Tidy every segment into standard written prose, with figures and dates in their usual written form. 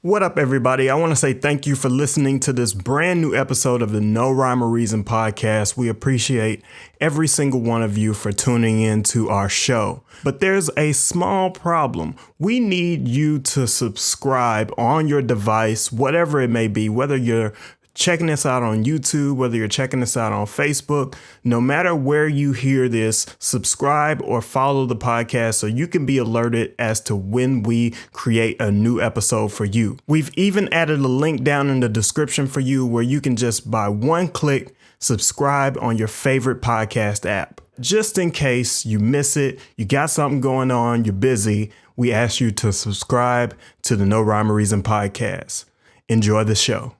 What up, everybody? I want to say thank you for listening to this brand new episode of the No Rhyme or Reason podcast. We appreciate every single one of you for tuning in to our show. But there's a small problem. We need you to subscribe on your device, whatever it may be, whether you're checking us out on YouTube, whether you're checking us out on Facebook, no matter where you hear this, subscribe or follow the podcast so you can be alerted as to when we create a new episode for you. We've even added a link down in the description for you where you can just by one click subscribe on your favorite podcast app. Just in case you miss it, you got something going on, you're busy, we ask you to subscribe to the No Rhyme or Reason podcast. Enjoy the show.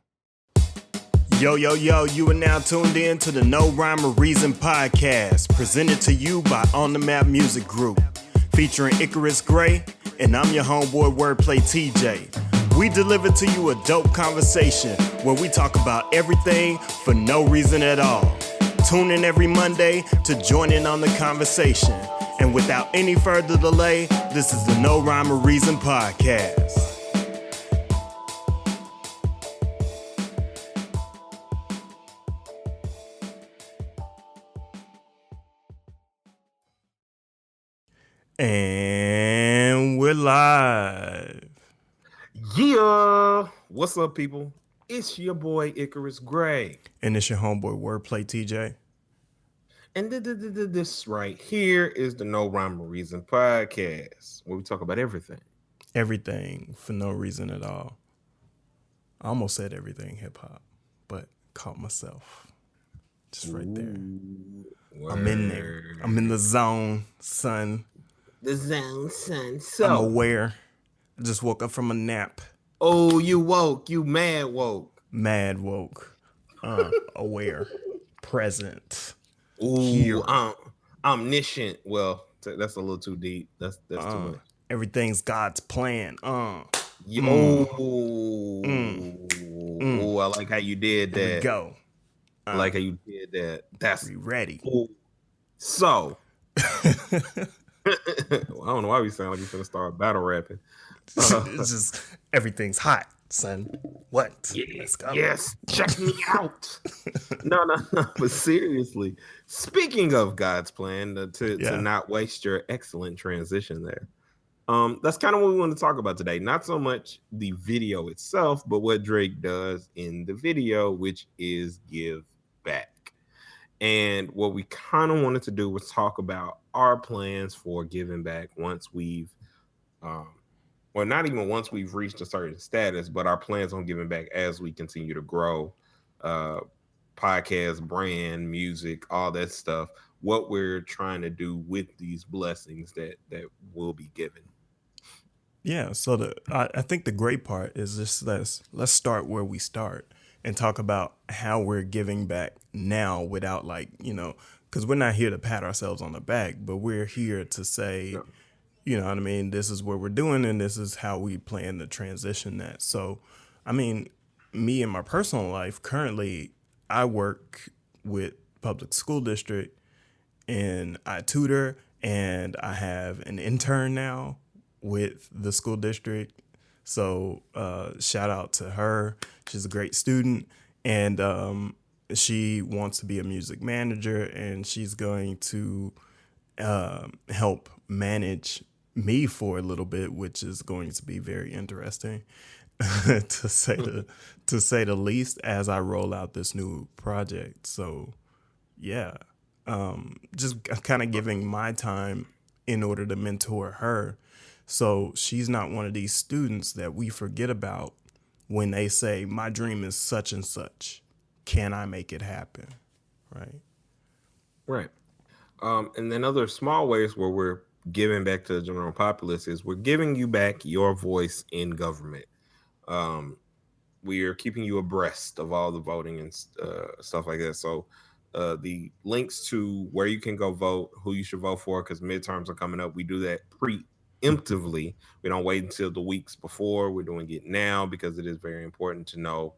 Yo, you are now tuned in to the No Rhyme or Reason podcast, presented to you by On The Map Music Group, featuring Icarus Gray, and I'm your homeboy WordPlay T.JAY. We deliver to you a dope conversation where we talk about everything for no reason at all. Tune in every Monday to join in on the conversation. And without any further delay, this is the No Rhyme or Reason podcast. And we're live. Yeah. What's up, people? It's your boy Icarus Gray. And it's your homeboy WordPlay T.JAY. And this right here is the No Rhyme or Reason podcast, where we talk about everything. Everything for no reason at all. I almost said everything hip hop, but caught myself. Just right there. Word. I'm in there. I'm in the zone, son. The zone, son. So I'm aware. I just woke up from a nap. Oh, you woke. You mad woke. Mad woke. Aware. Present. Ooh, here. Omniscient. Well, that's a little too deep. That's too much. Everything's God's plan. Oh, I like how you did that. Here we go. I like how you did that. That's ready. Ooh. So I don't know why we sound like we're gonna start battle rapping. It's just everything's hot, son. What? Yeah, let's go. Yes, check me out. No. But seriously, speaking of God's plan, to not waste your excellent transition there. That's kind of what we want to talk about today. Not so much the video itself, but what Drake does in the video, which is give back. And what we kind of wanted to do was talk about our plans for giving back once we've, not even once we've reached a certain status, but our plans on giving back as we continue to grow, podcast, brand, music, all that stuff. What we're trying to do with these blessings that will be given. Yeah, so I think the great part is just let's start where we start and talk about how we're giving back now without because we're not here to pat ourselves on the back, but we're here to say, you know what I mean, this is what we're doing and this is how we plan to transition that. So, I mean, me in my personal life, currently I work with public school district and I tutor and I have an intern now with the school district. So shout out to her. She's a great student and she wants to be a music manager and she's going to help manage me for a little bit, which is going to be very interesting to say the least as I roll out this new project. So yeah, just kind of giving my time in order to mentor her. So she's not one of these students that we forget about when they say, my dream is such and such. Can I make it happen? Right. Right. And then other small ways where we're giving back to the general populace is we're giving you back your voice in government. We are keeping you abreast of all the voting and stuff like that. So the links to where you can go vote, who you should vote for, because midterms are coming up. We do that preemptively. We don't wait until the weeks before. We're doing it now because it is very important to know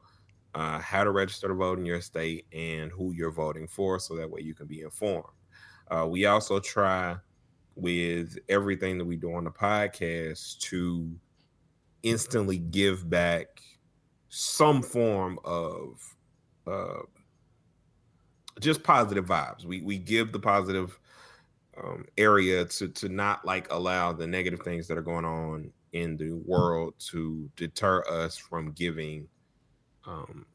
how to register to vote in your state and who you're voting for, so that way you can be informed. We also try with everything that we do on the podcast to instantly give back some form of uh, just positive vibes. We give the positive area to not like allow the negative things that are going on in the world to deter us from giving um,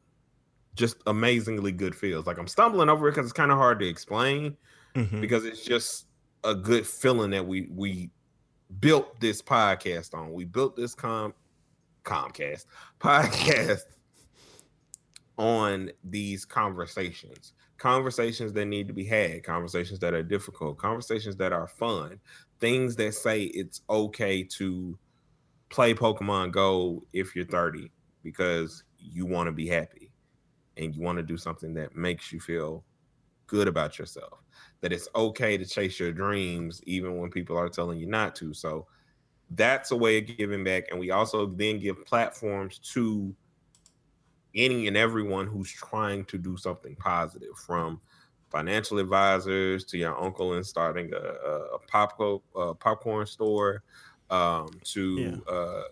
just amazingly good feels. Like I'm stumbling over it because it's kind of hard to explain Hmm. because it's just a good feeling that we built this podcast on. We built this Comcast podcast on these conversations that need to be had, conversations that are difficult, conversations that are fun, things that say it's okay to play Pokemon Go if you're 30 because you want to be happy and you want to do something that makes you feel good about yourself, that it's okay to chase your dreams even when people are telling you not to. So that's a way of giving back. And we also then give platforms to any and everyone who's trying to do something positive, from financial advisors to your uncle and starting a popcorn store, Yeah. to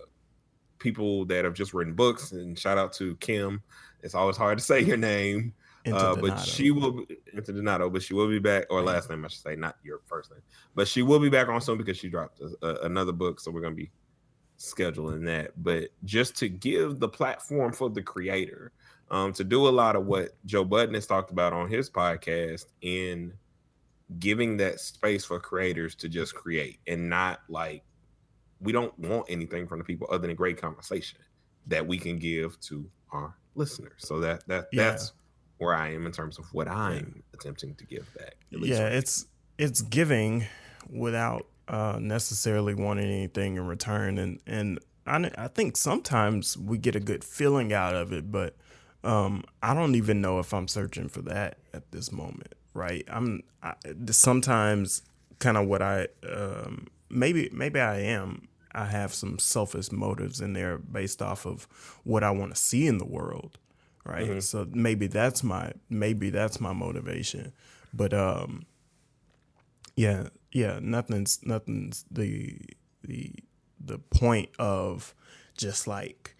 people that have just written books. And shout out to Kim. It's always hard to say your name, Into but Donato. she will be into Donato, but she will be back, or Yeah. last name I should say, not your first name, but she will be back on soon because she dropped another book, so we're gonna be scheduling that. But just to give the platform for the creator, to do a lot of what Joe Budden has talked about on his podcast, in giving that space for creators to just create and not like, we don't want anything from the people other than great conversation that we can give to our listeners. So Yeah. that's where I am in terms of what Yeah. I'm attempting to give back, at least Yeah. right It's giving without necessarily wanting anything in return, and I think sometimes we get a good feeling out of it, but I don't even know if I'm searching for that at this moment. Right? Sometimes kind of what I maybe I am. I have some selfish motives in there based off of what I want to see in the world, now. right? So maybe that's my motivation, but yeah, nothing's the the point of just like,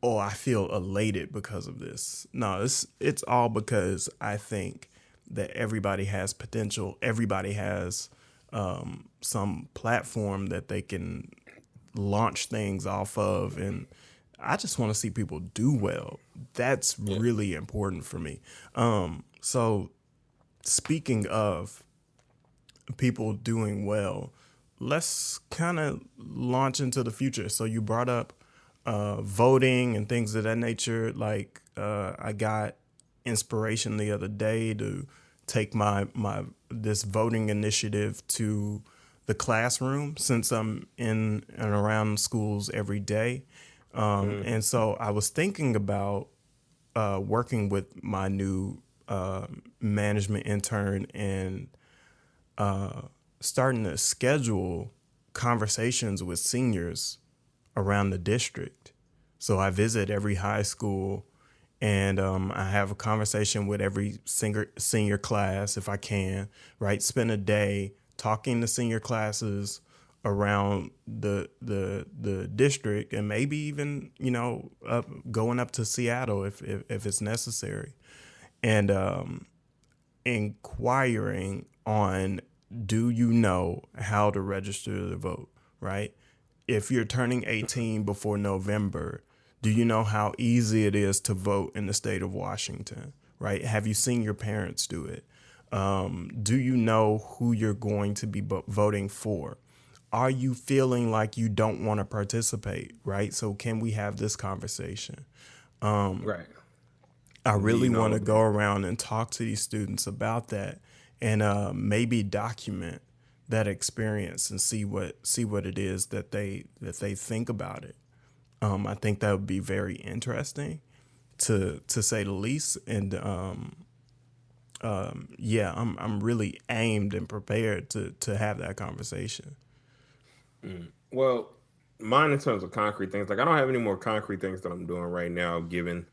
oh, I feel elated because of this. No, it's all because I think that everybody has potential. Everybody has some platform that they can launch things off of, and I just want to see people do well. That's Yeah. really important for me. So speaking of people doing well, let's kind of launch into the future. So you brought up voting and things of that nature. Like I got inspiration the other day to take my this voting initiative to the classroom, since I'm in and around schools every day. Mm, And so I was thinking about working with my new management intern and starting to schedule conversations with seniors around the district. So I visit every high school, and I have a conversation with every senior class if I can, right? Spend a day talking to senior classes around the district, and maybe even going up to Seattle if it's necessary, and inquiring on, do you know how to register to vote, right? If you're turning 18 before November, do you know how easy it is to vote in the state of Washington, right? Have you seen your parents do it? Do you know who you're going to be voting for? Are you feeling like you don't want to participate, right? So can we have this conversation? right. I Do really you want know to go around and talk to these students about that, and maybe document that experience and see what it is that they think about it. I think that would be very interesting, to say the least. And yeah, I'm really aimed and prepared to have that conversation. Well, mine in terms of concrete things, like I don't have any more concrete things that I'm doing right now, given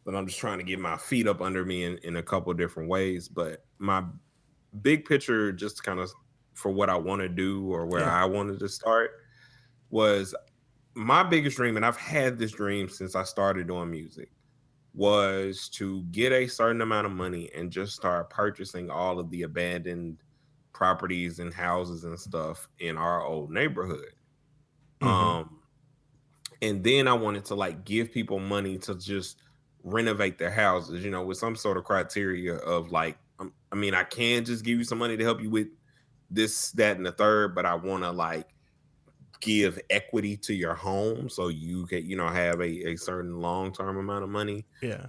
that I'm just trying to get my feet up under me in a couple of different ways. But my big picture, just kind of for what I want to do or where Yeah. I wanted to start, was my biggest dream, and I've had this dream since I started doing music, was to get a certain amount of money and just start purchasing all of the abandoned properties and houses and stuff in our old neighborhood. Mm-hmm. Um, and then I wanted to like give people money to just renovate their houses, with some sort of criteria of like, I mean, I can just give you some money to help you with this, that, and the third, but I want to like give equity to your home so you can, have a certain long-term amount of money, Yeah.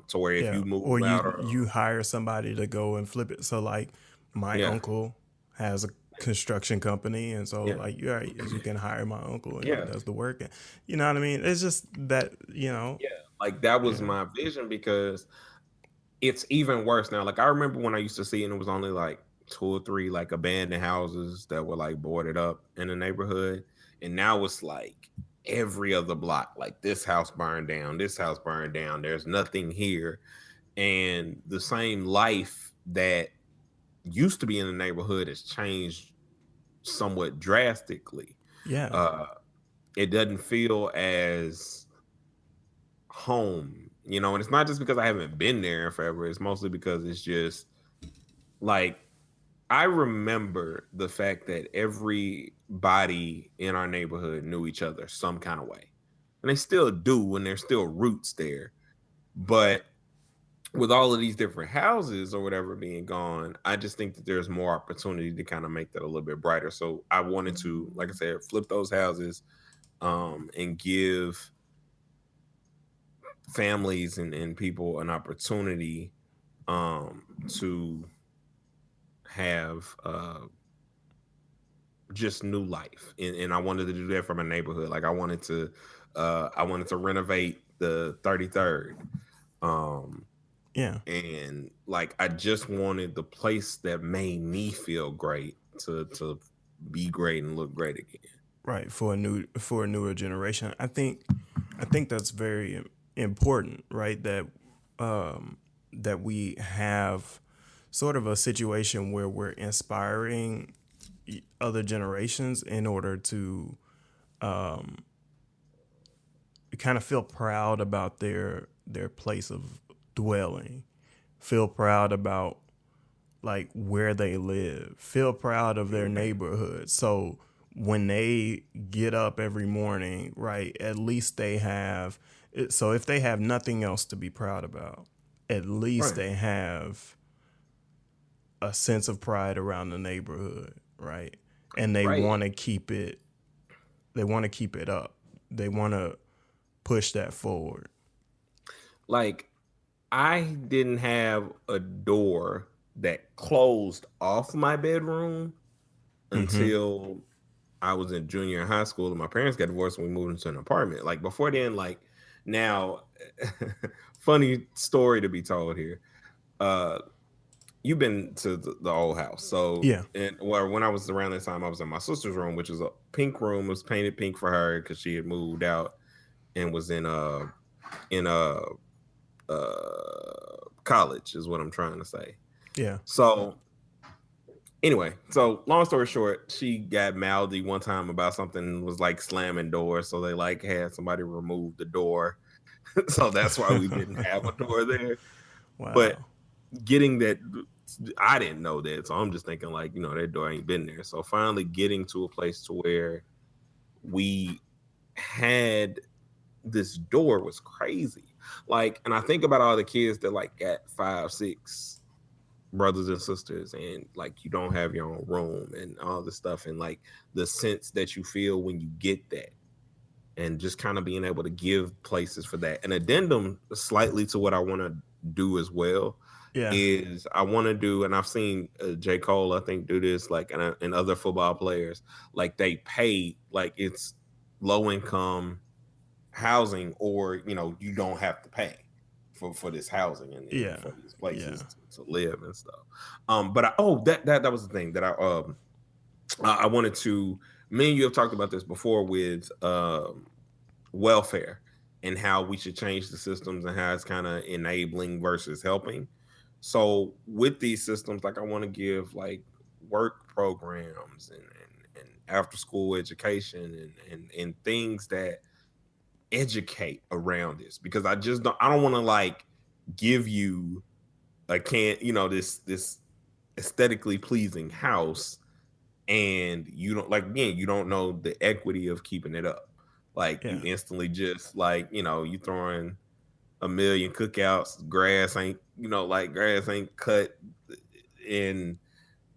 to where if Yeah. you Or move out you hire somebody to go and flip it. So like my yeah, uncle has a construction company, and so yeah, like you can hire my uncle and he yeah, does the work. And you know what I mean? It's just that, yeah, like that was yeah. my vision, because it's even worse now. Like I remember when I used to see, and it was only like two or three like abandoned houses that were like boarded up in the neighborhood, and now it's like every other block, like this house burned down, this house burned down, there's nothing here. And the same life that used to be in the neighborhood has changed somewhat drastically. Yeah. uh it doesn't feel as home, and it's not just because I haven't been there in forever. It's mostly because it's just like I remember the fact that everybody in our neighborhood knew each other some kind of way. And they still do, and there's still roots there. But with all of these different houses or whatever being gone, I just think that there's more opportunity to kind of make that a little bit brighter. So I wanted to, like I said, flip those houses, and give families and people an opportunity, to have just new life. And I wanted to do that from a neighborhood. Like I wanted to renovate the 33rd. Um Yeah. and like I just wanted the place that made me feel great to be great and look great again. Right. For a newer generation. I think that's very important, right? That we have sort of a situation where we're inspiring other generations in order to kind of feel proud about their place of dwelling, feel proud about like where they live, feel proud of their Mhm. neighborhood. So when they get up every morning, right, at least they have so if they have nothing else to be proud about, at least Right. they have a sense of pride around the neighborhood, right? And Right. they want to keep it up. They want to push that forward. Like I didn't have a door that closed off my bedroom Mhm. until I was in junior high school, and my parents got divorced and we moved into an apartment. Like before then, like now, funny story to be told here. Uh, you've been to the old house, so Yeah. and well, when I was around that time, I was in my sister's room, which was a pink room. It was painted pink for her because she had moved out and was in college, is what I'm trying to say. Yeah. So anyway, so long story short, she got mouthy one time about something, was like slamming doors. So they like had somebody remove the door. So that's why we didn't have a door there. But Wow. getting that, I didn't know that. So I'm just thinking like, that door ain't been there. So finally getting to a place to where we had this door was crazy. Like, and I think about all the kids that like got 5, 6 brothers and sisters, and like you don't have your own room and all this stuff, and like the sense that you feel when you get that, and just kind of being able to give places for that. An addendum slightly to what I want to do as well Yeah. is I want to do, and I've seen J. Cole, I think, do this, like, and other football players, like they pay, like it's low income housing, or you don't have to pay for this housing and Yeah. for these places Yeah. to live and stuff. But that was the thing that I wanted to. Me and you have talked about this before with welfare, and how we should change the systems and how it's kind of enabling versus helping. So with these systems, like I want to give like work programs and after school education and things that educate around this, because I don't want to like give you this aesthetically pleasing house, and you don't like, again, you don't know the equity of keeping it up. Like you Yeah. instantly just like, you throwing a million cookouts, grass ain't cut, and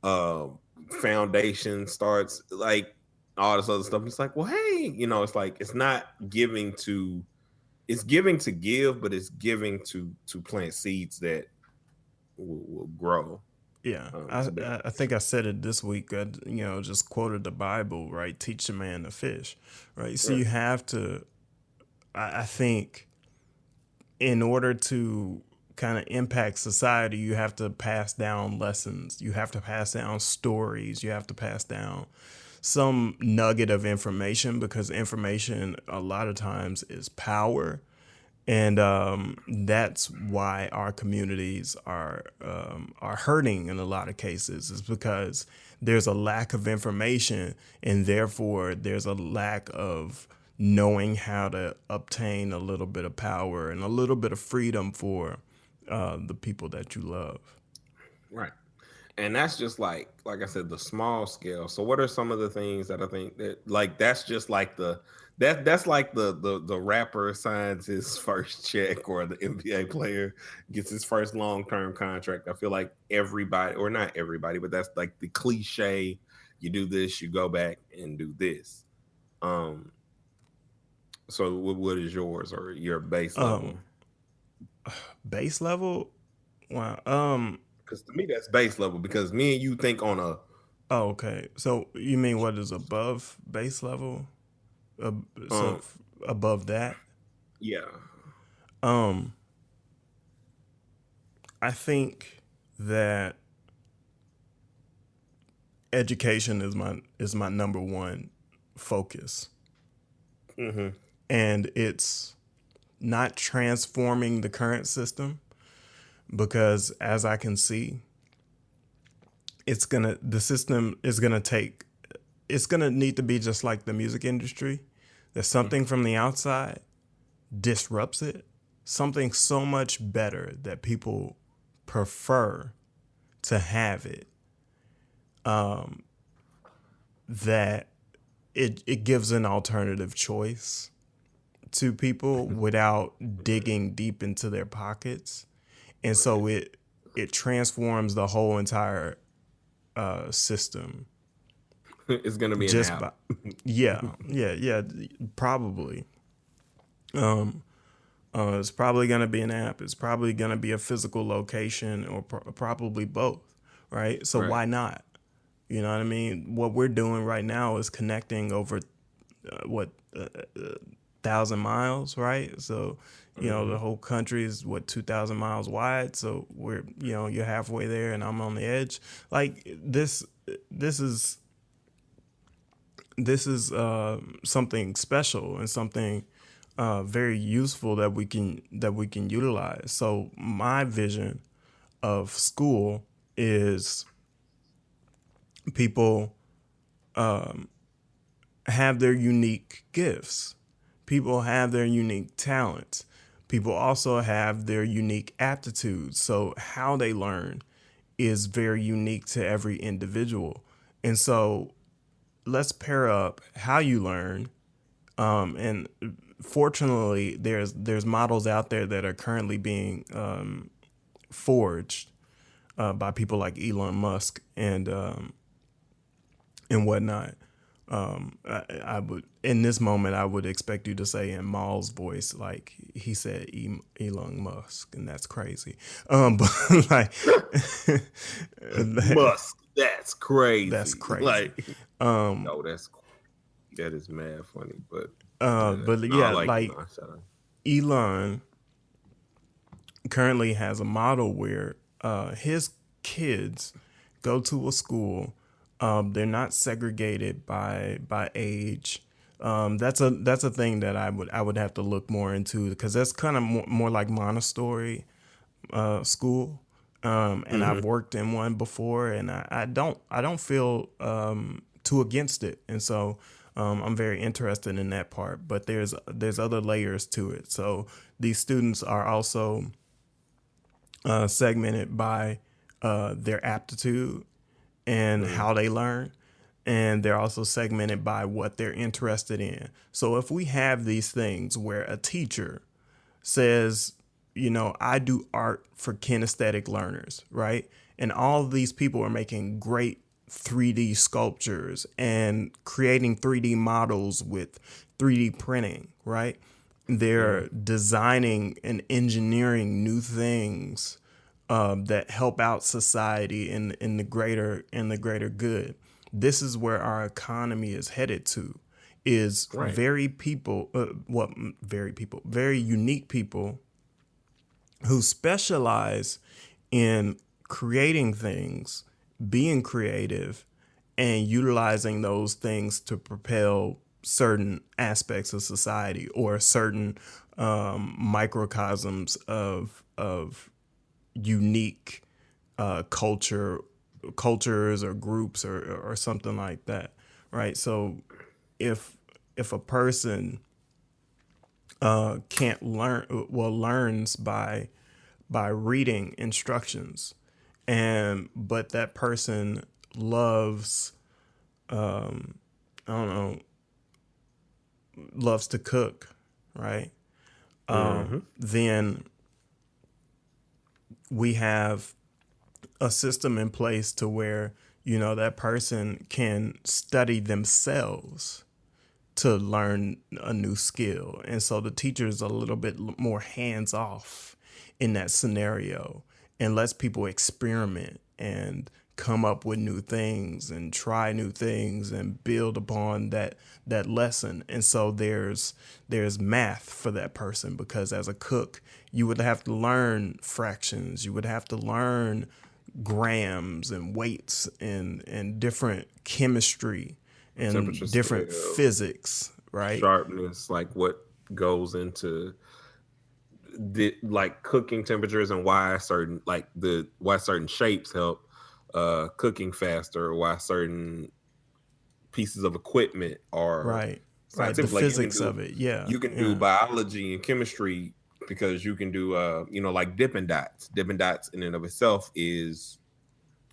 um foundation starts, like all this other stuff. It's like, well, hey, it's like it's not giving to it's giving to give, but it's giving to plant seeds that will grow. Yeah, To better. I think I said it this week. I, just quoted the Bible, right? Teach a man to fish, right? So Right. you have to. I think in order to kind of impact society, you have to pass down lessons. You have to pass down stories. You have to pass down some nugget of information, because information a lot of times is power. And that's why our communities are hurting in a lot of cases, is because there's a lack of information, and therefore there's a lack of knowing how to obtain a little bit of power and a little bit of freedom for the people that you love. Right. And that's just like I said, the small scale. So what are some of the things that I think that, like, that's just like that's like the rapper signs his first check, or the NBA player gets his first long-term contract. I feel like everybody, or not everybody, but that's like the cliche. You do this, you go back and do this. Um so what is yours, or your base Um, level? Base level, wow. Because to me that's base level, because me and you think on a Oh, okay. So you mean what is above base level? Uh, so um above that, yeah. um, I think that education is my number one focus, Mm-hmm. and it's not transforming the current system, because as I can see, the system is gonna take, it's gonna need to be just like the music industry. That something from the outside disrupts it, something so much better that people prefer to have it, that it gives an alternative choice to people without digging deep into their pockets. And so it transforms the whole entire system It's gonna be an just app. by, yeah, probably. It's probably going to be an app. It's probably going to be a physical location, or probably both, right? So Right. why not? You know what I mean? What we're doing right now is connecting over what 1,000 miles, right? So Mm-hmm. the whole country is what 2,000 miles wide. So we're you're halfway there, and I'm on the edge. Like this is something special, and something very useful that we can utilize. So my vision of school is people have their unique gifts. People have their unique talents. People also have their unique aptitudes. So how they learn is very unique to every individual. And so let's pair up how you learn. And fortunately, there's models out there that are currently being forged by people like Elon Musk and whatnot. I would, in this moment, I would expect you to say in Maul's voice, like he said, Elon Musk, and that's crazy. But like, Musk. That's that's crazy. crazy. Like, oh, that is mad funny. But But no, I yeah, like like Elon. Shut up. Elon currently has a model where his kids go to a school. They're not segregated by age. That's a thing that I would have to look more into, because that's kind of more like Montessori school. And Mm-hmm. I've worked in one before, and I don't feel against it. And so I'm very interested in that part. But there's other layers to it. So these students are also segmented by their aptitude and how they learn. And they're also segmented by what they're interested in. So if we have these things where a teacher says, I do art for kinesthetic learners, right? And all of these people are making great 3D sculptures and creating 3D models with 3D printing, right? They're designing and engineering new things that help out society in the greater good. This is where our economy is headed to. Is Right. very unique people who specialize in creating things, being creative, and utilizing those things to propel certain aspects of society or certain microcosms of unique cultures or groups or something like that, right? So if a person can't learns by reading instructions, but that person loves I don't know, loves to cook, right? Then we have a system in place to where that person can study themselves to learn a new skill. And so the teacher is a little bit more hands off in that scenario and lets people experiment and come up with new things and try new things and build upon that lesson. And so there's math for that person, because as a cook, you would have to learn fractions, you would have to learn grams and weights and different chemistry Temperature and different scale, physics, right? sharpness, like what goes into like cooking temperatures, and why certain shapes help cooking faster, or why certain pieces of equipment are Right. Right. The scientific. Like physics of it. Yeah. you can do Yeah. biology and chemistry, because you can do like Dippin' Dots. Dippin' Dots in and of itself is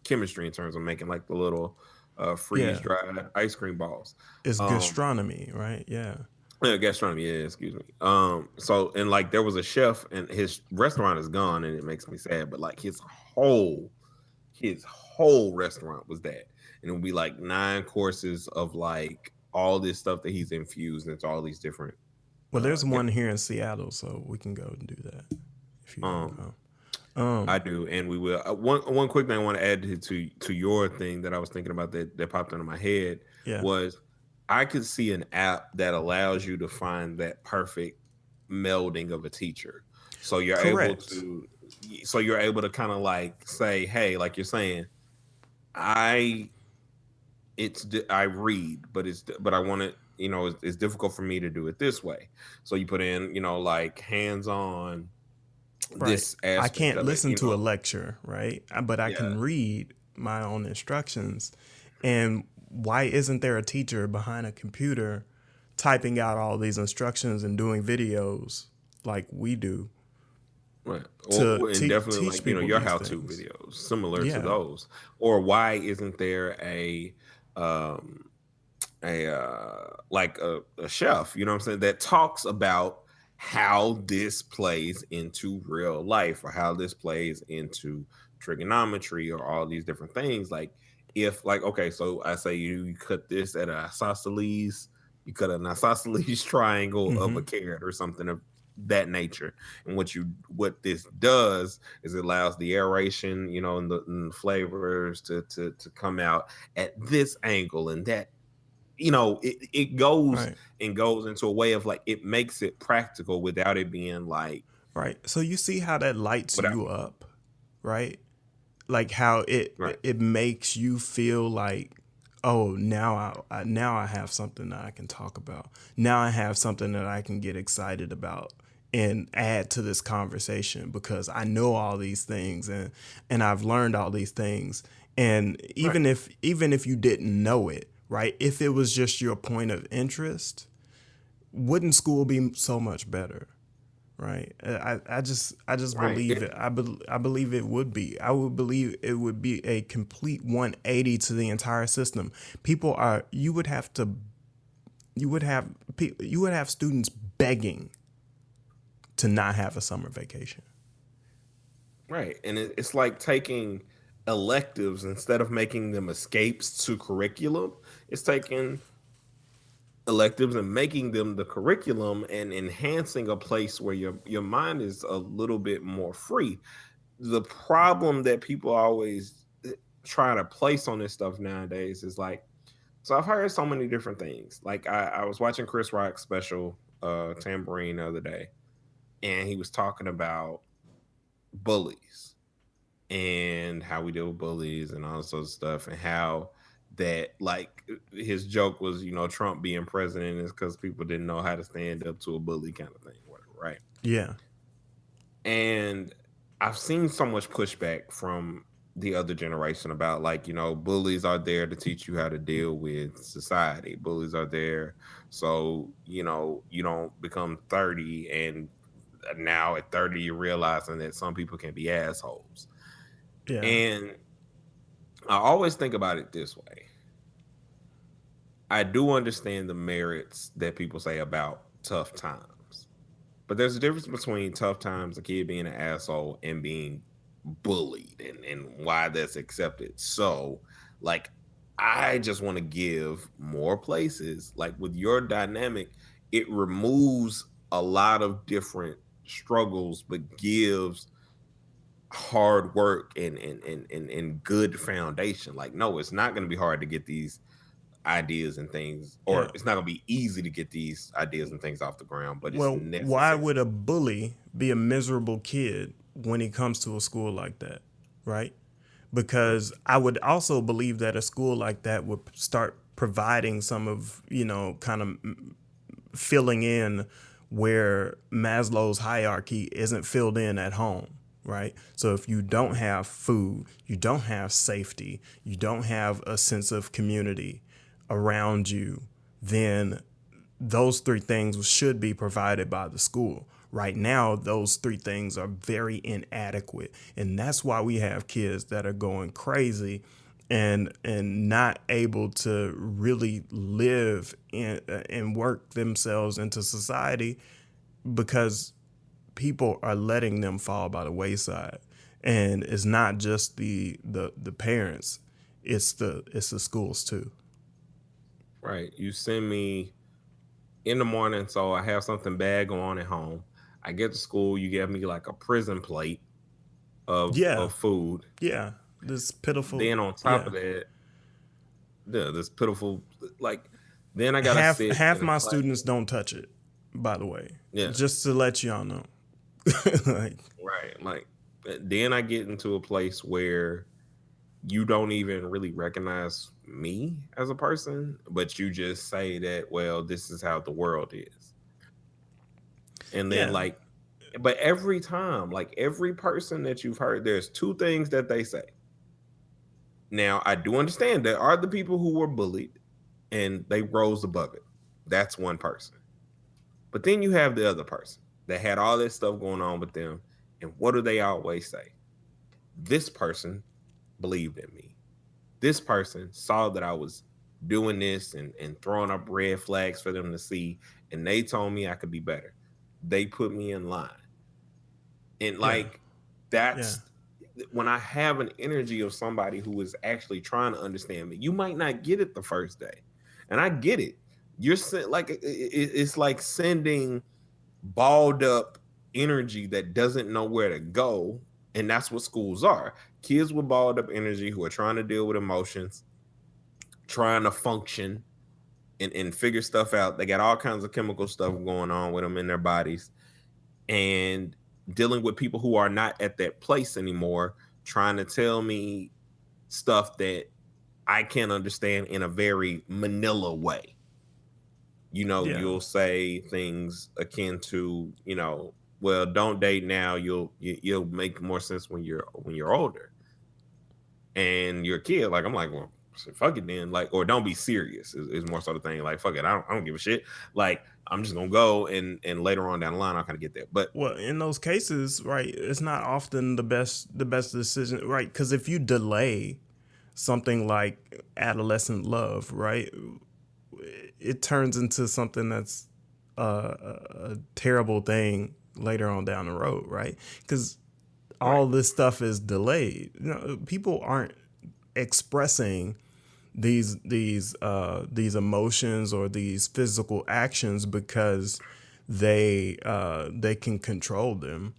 chemistry in terms of making like the little freeze Yeah. dried ice cream balls. It's Um gastronomy, right? Yeah. Gastronomy, yeah, excuse me. So, and like there was a chef, and his restaurant is gone, and it makes me sad. But like his whole restaurant was that, and it would be like 9 courses of like all this stuff that he's infused into all these different. Well, there's Yeah, one here in Seattle, so we can go and do that if you want to um, come. I do, and we will. One quick thing I want to add to your thing that I was thinking about that popped into my head Yeah. was, I could see an app that allows you to find that perfect melding of a teacher. So you're able Correct. to, kind of like say, hey, like you're saying, I I read, but I want it. It's difficult for me to do it this way. So you put in, like hands on Right. this I aspect can't of it. listen to a lecture, right? But I Yeah. can read my own instructions. And why isn't there a teacher behind a computer typing out all these instructions and doing videos like we do Right. to And definitely teach like, people your these how-to things? videos similar to Yeah. those. Or why isn't there um a chef, you know what I'm saying, that talks about how this plays into real life, or how this plays into trigonometry, or all these different things. Like, if like, okay, so I say you cut this at a isosceles, you cut an isosceles triangle of a Hmm. carrot or something of that nature. And what this does is it allows the aeration, and the flavors to come out at this angle, and that, it goes Right. and goes into a way of like, it makes it practical without it being like, Right. So you see how that lights without, you up, right? Like how right, it makes you feel like, oh, now I have something that I can talk about. Now I have something that I can get excited about and add to this conversation, because I know all these things and I've learned all these things. And right, even if you didn't know it, right? If it was just your point of interest, wouldn't school be so much better? Right. I just Right. believe it. I believe it would be. I would believe it would be a complete 180 to the entire system. People are you would have students begging to not have a summer vacation. Right. And it's like taking electives instead of making them escapes to curriculum. It's taking electives and making them the curriculum and enhancing a place where your mind is a little bit more free. The problem that people always try to place on this stuff nowadays is like, so I've heard so many different things. Like I was watching Chris Rock's special Tambourine the other day, and he was talking about bullies and how we deal with bullies and all sorts of stuff, and how that, like, his joke was, Trump being president is because people didn't know how to stand up to a bully, kind of thing, whatever, right? Yeah. And I've seen so much pushback from the other generation about, like, bullies are there to teach you how to deal with society. Bullies are there so you don't become 30 and now at 30 you're realizing that some people can be assholes. Yeah. And I always think about it this way. I do understand the merits that people say about tough times, but there's a difference between tough times, a kid being an asshole, and being bullied, and why that's accepted. So, like, I just want to give more places. Like with your dynamic, it removes a lot of different struggles, but gives hard work and good foundation. Like, no, it's not going to be hard to get these ideas and things, Yeah. or it's not going to be easy to get these ideas and things off the ground, but it's Well, why necessary. would a bully be a miserable kid when he comes to a school like that? Right? Right. Because I would also believe that a school like that would start providing some of, kind of filling in where Maslow's hierarchy isn't filled in at home, right? So if you don't have food, you don't have safety, you don't have a sense of community around you, then those three things should be provided by the school. Right now, those three things are very inadequate. And that's why we have kids that are going crazy and not able to really live and work themselves into society because people are letting them fall by the wayside. And it's not just the parents, it's the schools too. Right. You send me in the morning, so I have something bad going on at home. I get to school, you give me like a prison plate Yeah. of food. Yeah. This pitiful. Then on top Yeah. of that, this pitiful, like, then I gotta half sit half in a my class. students don't touch it, by the way, Yeah, just to let y'all know. Like, right. Like, then I get into a place where you don't even really recognize me as a person, but you just say that, well, this is how the world is. And then, yeah, like, but every time, like, every person that you've heard, there's two things that they say. Now, I do understand there are the people who were bullied and they rose above it. That's one person. But then you have the other person that had all this stuff going on with them. And what do they always say? This person believed in me. This person saw that I was doing this and throwing up red flags for them to see. And they told me I could be better. They put me in line. And, yeah, like, yeah, that's when I have an energy of somebody who is actually trying to understand me. You might not get it the first day, and I get it. Like, it's like sending balled up energy that doesn't know where to go, and that's what schools are. Kids with balled up energy who are trying to deal with emotions, trying to function and figure stuff out. They got all kinds of chemical stuff going on with them in their bodies, and dealing with people who are not at that place anymore, trying to tell me stuff that I can't understand in a very manila way. yeah, You'll say things akin to, well, don't date now. You'll make more sense when you're older, and you're a kid. Like, I'm like, well, So fuck it then, like, or don't be serious is more sort of thing. Like, fuck it, I don't give a shit. Like, I'm just gonna go, and later on down the line I'll kind of get there. But Well, in those cases, right, it's not often the best decision, right? Because if you delay something like adolescent love, right, it turns into something that's a terrible thing later on down the road, right? Because right, all this stuff is delayed. People aren't expressing these emotions or these physical actions because they can control them.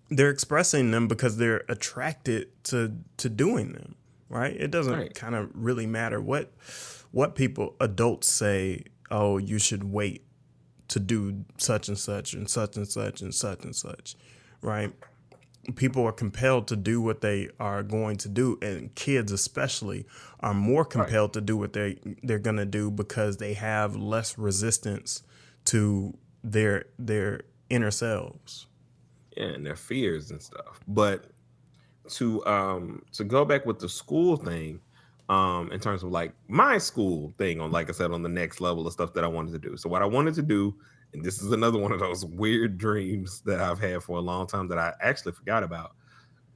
They're expressing them because they're attracted to doing them, right? It doesn't right, kind of really matter what people adults say, oh, you should wait to do such and such and such and such and such and such, right? People are compelled to do what they are going to do, and kids especially are more right. compelled to do what they're going to do because they have less resistance to their inner selves. Yeah, and their fears and stuff. But to go back with the school thing, in terms of like my school thing, on, like I said, on the next level of stuff that I wanted to do. So what I wanted to do, and this is another one of those weird dreams that I've had for a long time that I actually forgot about,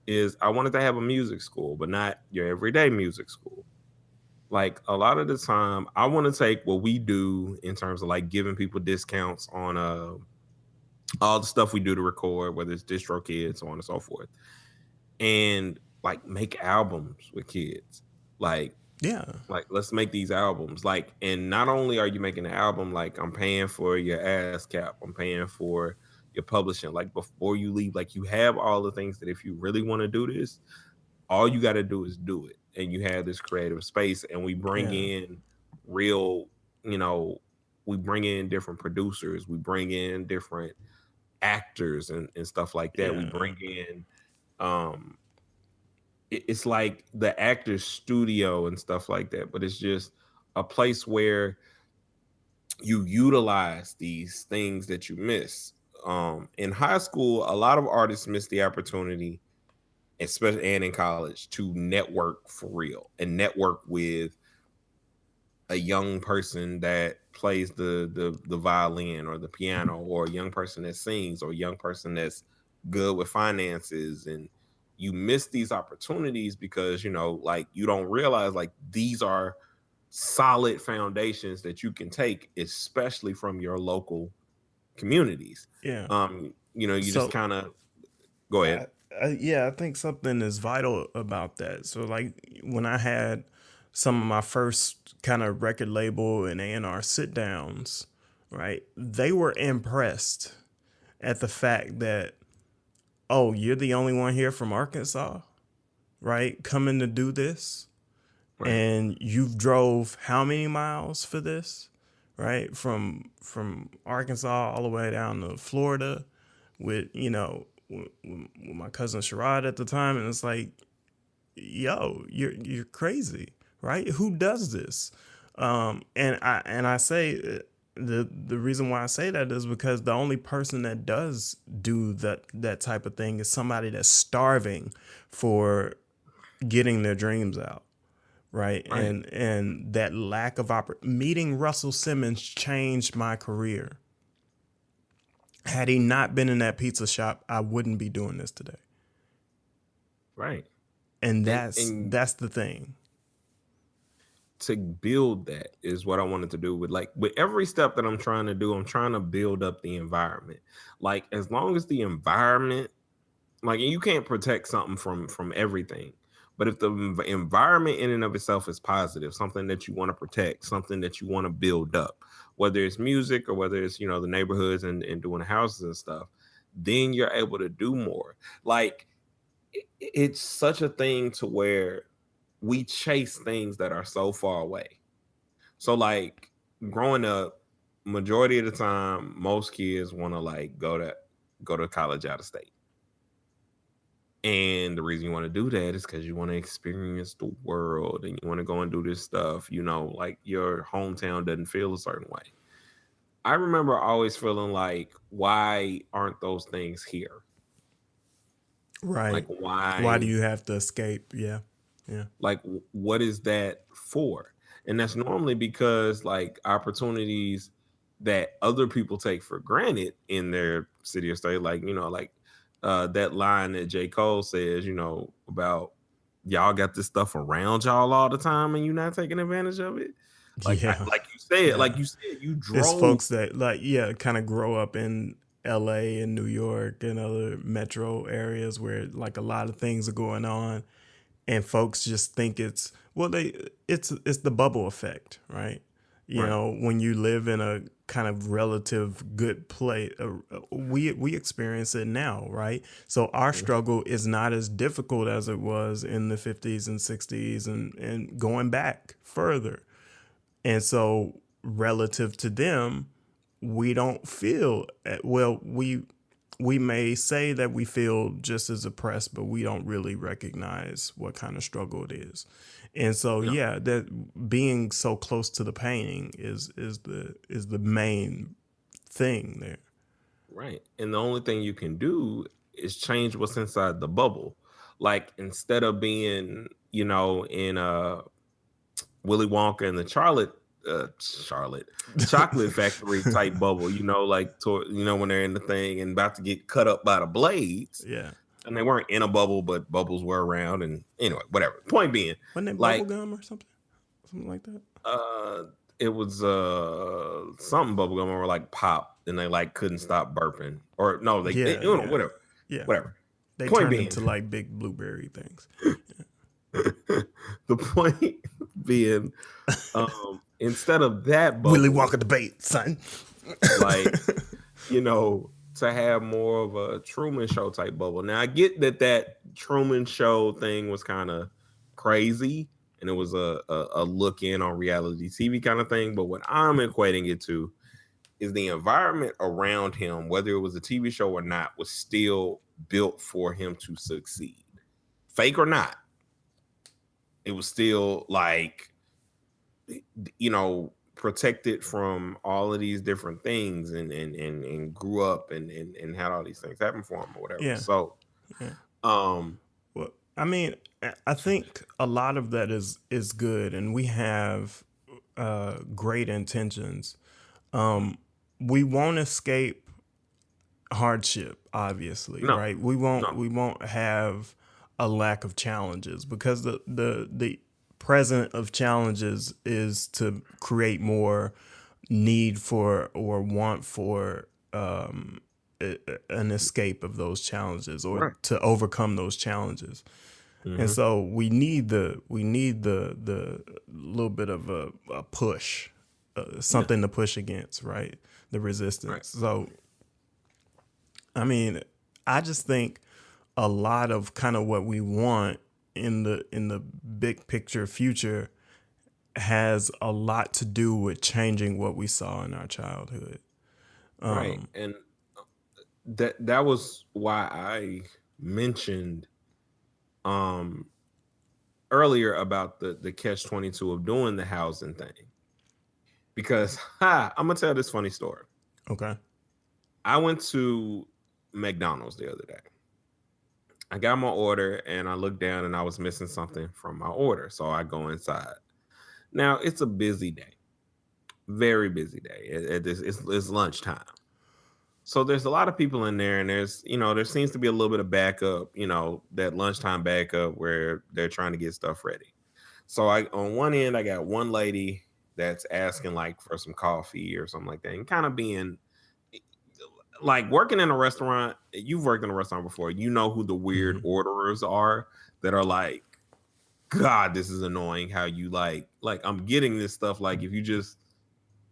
is I wanted to have a music school, but not your everyday music school. Like, a lot of the time I want to take what we do in terms of like giving people discounts on all the stuff we do to record, whether it's distro kids, so on and so forth, and like make albums with kids. Like, Yeah, let's make these albums. Like, and not only are you making an album, like, I'm paying for your ass cap, I'm paying for your publishing. Like, before you leave, like, you have all the things that if you really want to do this, all you got to do is do it. And you have this creative space, and we bring yeah, in real, you know, we bring in different producers, we bring in different actors and stuff like that. We yeah, bring in um it's like the actor's studio and stuff like that, but it's just a place where you utilize these things that you miss. In high school, a lot of artists miss the opportunity, especially and in college, to network for real and network with a young person that plays the violin or the piano, or a young person that sings, or a young person that's good with finances. And you miss these opportunities because, like, you don't realize, like, these are solid foundations that you can take, especially from your local communities. yeah. You just So kind of go ahead. I, yeah, I think something is vital about that. So like when I had some of my first kind of record label and A&R sit downs, right? They were impressed at the fact that, oh, you're the only one here from Arkansas, right? Coming to do this, Right, and you've drove how many miles for this, right? From Arkansas all the way down to Florida with, with my cousin Sherrod at the time, and it's like, yo, you're crazy, right? Who does this? And I say the reason why I say that is because the only person that does do that type of thing is somebody that's starving for getting their dreams out, right? right, And that lack of meeting Russell Simmons changed my career. Had he not been in that pizza shop, I wouldn't be doing this today. right. And that's And that's the thing. to build that is what I wanted to do with every step that I'm trying to do. I'm trying to build up the environment. Like, as long as the environment, like, and you can't protect something from everything, but if the environment in and of itself is positive, something that you want to protect, something that you want to build up, whether it's music or whether it's, the neighborhoods and doing houses and stuff, then you're able to do more. Like, it's such a thing to where we chase things that are so far away. So, like, growing up, majority of the time, most kids want to, like, go to college out of state. And the reason you want to do that is because you want to experience the world and you want to go and do this stuff. Like, your hometown doesn't feel a certain way. I remember always feeling like, why aren't those things here? Like, Right. Why do why? you have to escape? Yeah. Yeah. Like, what is that for? And that's normally because like opportunities that other people take for granted in their city or state, like, like that line that J. Cole says, about y'all got this stuff around y'all all the time and you're not taking advantage of it. Like, Yeah. like Yeah. you said, you It's drove. folks that kind of grow up in LA and New York and other metro areas where like a lot of things are going on, and folks just think it's the bubble effect, right? Right. When you live in a kind of relative good place, we experience it now, right? So our Mhm. struggle is not as difficult as it was in the 50s and 60s and going back further. And so relative to them, we don't feel well. We may say that we feel just as oppressed, but we don't really recognize what kind of struggle it is. And so, No. yeah, that being so close to the painting is the main thing there. Right. And the only thing you can do is change what's inside the bubble. Like, instead of being, in Willy Wonka and the Charlotte chocolate factory type bubble, like when they're in the thing and about to get cut up by the blades. Yeah, And they weren't in a bubble, but bubbles were around. And anyway, whatever. Point being, wasn't it like, bubblegum or something like that? uh it was something bubblegum or like pop, and they like couldn't stop burping. Or no, Yeah, yeah, whatever. yeah. Whatever. They Point turned being, into like big blueberry things. the point being, instead of that Willy bubble, Wonka debate, son. like, to have more of a Truman Show type bubble. Now I get that Truman Show thing was kind of crazy, and it was a look in on reality TV kind of thing. But what I'm equating it to is the environment around him, whether it was a TV show or not, was still built for him to succeed, fake or not. It was still like, protected from all of these different things, and grew up and had all these things happen for him or whatever. Yeah, So, yeah. um, Well, I mean, I think a lot of that is good, and we have great intentions. We won't escape hardship, obviously, no, right? We won't have a lack of challenges, because the present of challenges is to create more need for or want for an escape of those challenges, or right. to overcome those challenges. And Hmm. so we need the little bit of a push, Yeah, something to push against, right? The right. resistance. So I mean, I just think a lot of kind of what we want in the big picture future has a lot to do with changing what we saw in our childhood. Right. And that was why I mentioned um earlier about the catch 22 of doing the housing thing, because I'm gonna tell this funny story. Okay. I went to McDonald's the other day. I got my order and I looked down and I was missing something from my order. So I go inside. Now it's a busy day, very busy day. It's lunchtime. So there's a lot of people in there, and there seems to be a little bit of backup, that lunchtime backup where they're trying to get stuff ready. So on one end, I got one lady that's asking like for some coffee or something like that, and kind of being like, working in a restaurant. You've worked in a restaurant before. You know who the weird Hmm. orderers are that are like, God, this is annoying. How you like I'm getting this stuff. Like, if you just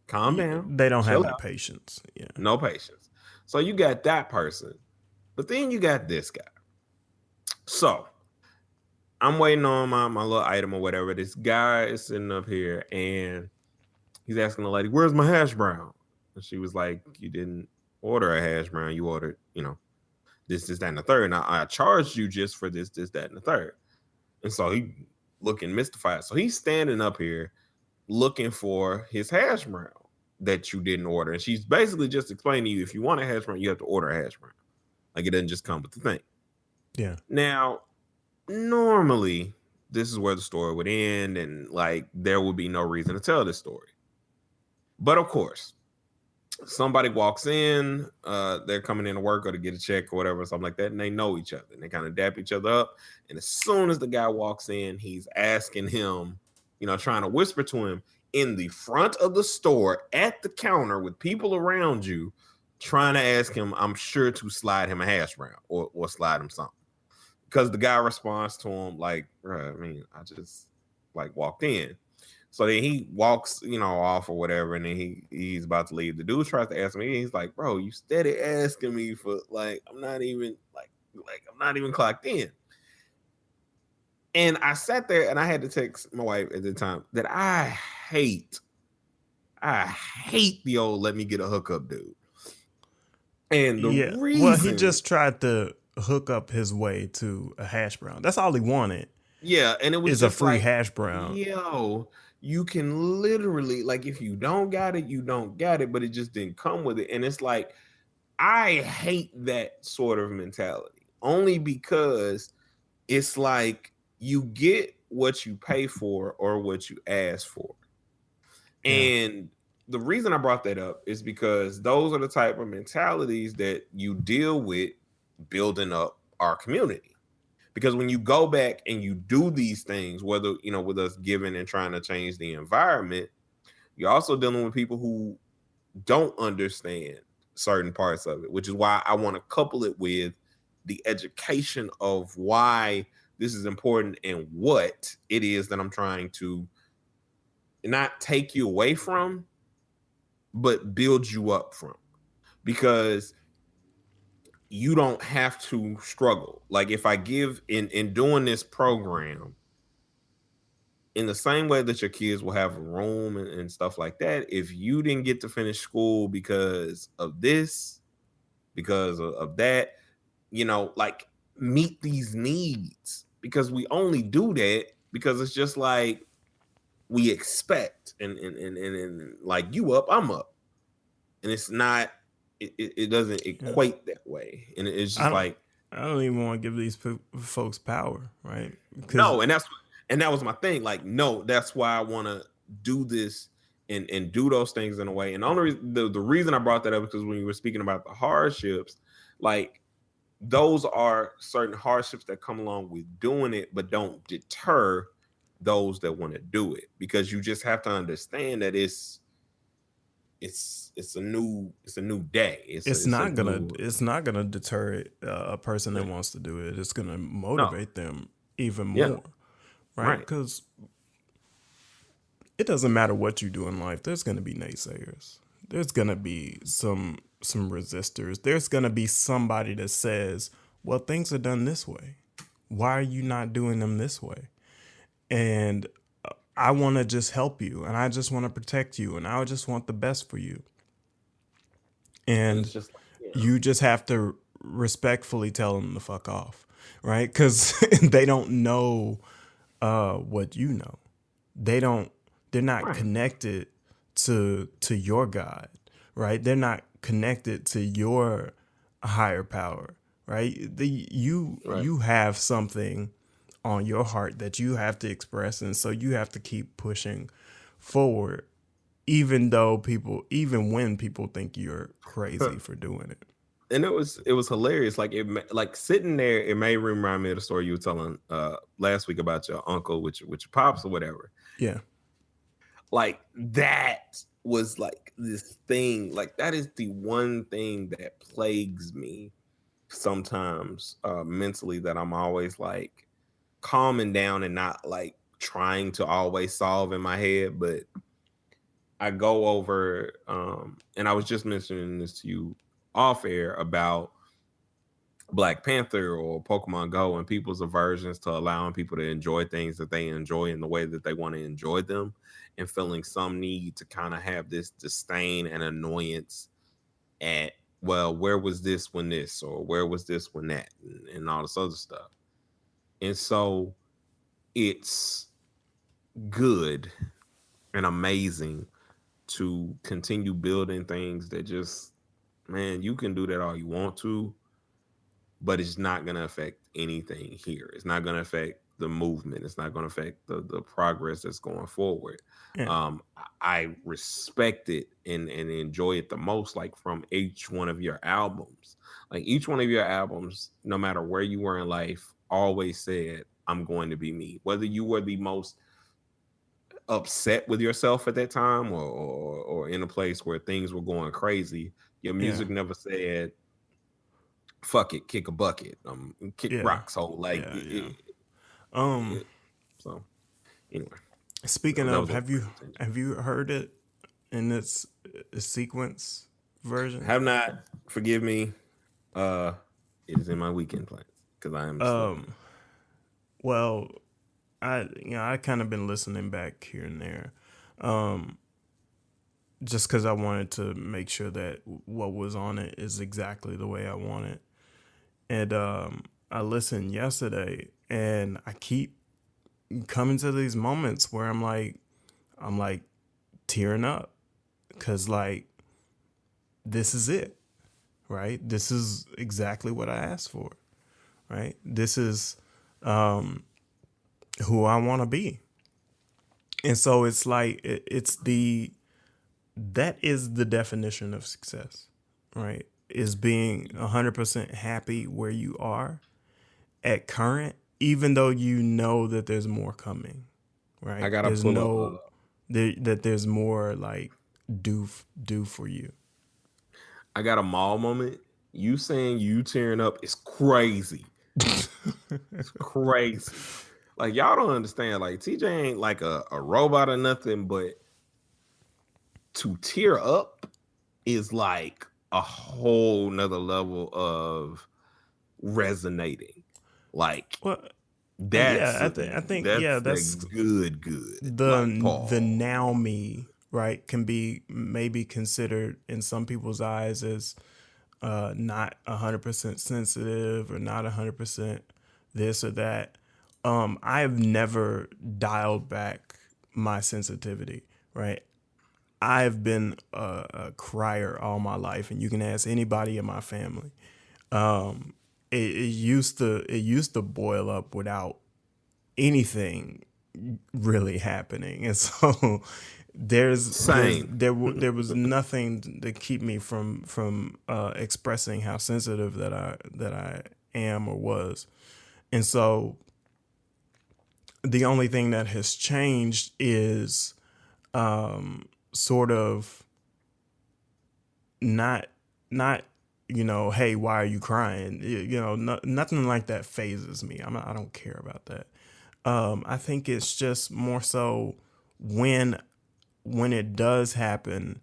calm down, They don't have chill any out, patience. Yeah. no patience. So you got that person, but then you got this guy. So I'm waiting on my little item or whatever. This guy is sitting up here and he's asking the lady, "Where's my hash brown?" And she was like, "You didn't order a hash brown. You ordered, this, that, and the third. And I charged you just for this, that, and the third." And so he looking mystified. So he's standing up here looking for his hash brown that you didn't order. And she's basically just explaining to you, if you want a hash brown, you have to order a hash brown. Like, it doesn't just come with the thing. Yeah. Now, normally, this is where the story would end, and like there would be no reason to tell this story. But of course, somebody walks in, they're coming in to work or to get a check or whatever, something like that, and they know each other and they kind of dap each other up. And as soon as the guy walks in, he's asking him, trying to whisper to him in the front of the store at the counter with people around you, trying to ask him, I'm sure, to slide him a hash brown or slide him something. Because the guy responds to him like, I mean, I just like walked in. So then he walks, off or whatever, and then he's about to leave. The dude tries to ask me, he's like, bro, you steady asking me for like, I'm not even I'm not even clocked in. And I sat there and I had to text my wife at the time that I hate the old let me get a hookup dude. And the reason, well, he just tried to hook up his way to a hash brown. That's all he wanted. Yeah, and it was is just a free like, hash brown. Yo, you can literally, like, if you don't got it, you don't got it, but it just didn't come with it. And it's like, I hate that sort of mentality only because it's like you get what you pay for or what you ask for. Yeah. And the reason I brought that up is because those are the type of mentalities that you deal with building up our community. Because when you go back and you do these things, whether, with us giving and trying to change the environment, you're also dealing with people who don't understand certain parts of it, which is why I want to couple it with the education of why this is important and what it is that I'm trying to not take you away from, but build you up from. Because you don't have to struggle. Like if I give in doing this program, in the same way that your kids will have a room and stuff like that, if you didn't get to finish school because of this, because of that, like meet these needs, because we only do that because it's just like we expect and like you up, I'm up. And it's not, it doesn't equate that way. And it's just I don't even want to give these folks power, right? No, and that was my thing. Like, no, that's why I want to do this and do those things in a way. And the reason I brought that up is because when you were speaking about the hardships, like those are certain hardships that come along with doing it, but don't deter those that want to do it, because you just have to understand that it's a new day. It's not gonna deter a person that wants to do it. It's gonna motivate them even more, right? Because it doesn't matter what you do in life. There's gonna be naysayers. There's gonna be some resistors. There's gonna be somebody that says, "Well, things are done this way. Why are you not doing them this way?" And I want to just help you, and I just want to protect you, and I just want the best for you. And you just have to respectfully tell them to fuck off, right? Because they don't know what you know. They're not connected to your God, right? They're not connected to your higher power, right? You have something on your heart that you have to express, and so you have to keep pushing forward, even when people think you're crazy for doing it. And it was hilarious. Like like sitting there, it may remind me of the story you were telling last week about your uncle with your pops or whatever. Yeah. Like that was like this thing. Like that is the one thing that plagues me sometimes mentally, that I'm always like calming down and not like trying to always solve in my head, but I go over and I was just mentioning this to you off air about Black Panther or Pokemon Go and people's aversions to allowing people to enjoy things that they enjoy in the way that they want to enjoy them, and feeling some need to kind of have this disdain and annoyance at, well, where was this when this, or where was this when that, and all this other stuff. And so it's good and amazing to continue building things that just, man, you can do that all you want to, but it's not going to affect anything here. It's not going to affect the movement. It's not going to affect the progress that's going forward. Yeah. I respect it and enjoy it the most, like from each one of your albums. Like each one of your albums, no matter where you were in life, always said, I'm going to be me. Whether you were the most upset with yourself at that time or in a place where things were going crazy, your Yeah. music never said, fuck it, kick a bucket, kick Yeah. rocks. So like Yeah. Yeah. Um, so anyway, Speaking that of, was a random tangent. have you heard it in its sequence version? Have not, forgive me. Uh it is in my weekend plans because I am sleeping. Well, I kind of been listening back here and there, um, just because I wanted to make sure that what was on it is exactly the way I want it. And I listened yesterday, and I keep coming to these moments where I'm like tearing up, because like this is it, right? This is exactly what I asked for, right? This is who I want to be. And so it's like it's the that is the definition of success, right? Is being 100% happy where you are at current, even though you know that there's more coming, I right? gotta There's pull up that there's more like due for you. I got a mall moment. You saying you tearing up is crazy. It's crazy. Like y'all don't understand. Like TJ ain't like a robot or nothing, but to tear up is like a whole nother level of resonating. Like Well, that's I think yeah, that's that's that good. Like the Paul. now me, right, can be maybe considered in some people's eyes as not 100% sensitive or not 100% this or that. I've never dialed back my sensitivity, right? I've been a crier all my life, and you can ask anybody in my family. It used to boil up without anything really happening, and so Same. there was nothing to keep me from expressing how sensitive that I am or was. And so the only thing that has changed is sort of not not hey, why are you crying? Nothing like that phases me. I don't care about that. I think it's just more so when it does happen,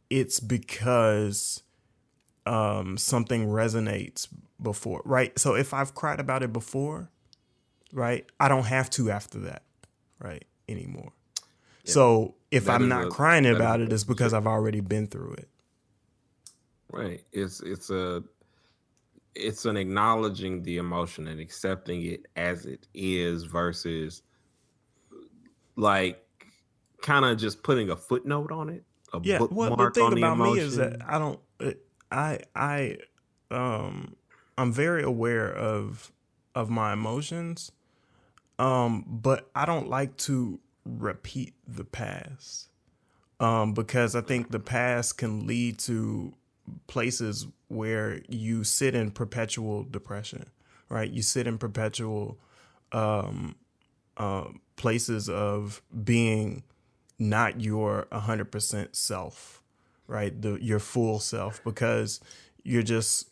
it's because something resonates before, right? So if I've cried about it before, right, I don't have to after that, right, anymore. Yeah. So if That I'm is not crying that is about it, a it's because I've already been through it. right. It's an acknowledging the emotion and accepting it as it is versus like kind of just putting a footnote on it, a Yeah. Well, the bookmark thing on the about me is that emotion. I don't. I I'm very aware of my emotions, but I don't like to repeat the past, because I think the past can lead to places where you sit in perpetual depression, right? You sit in perpetual places of being not your 100% self, right? Your full self, because you're just,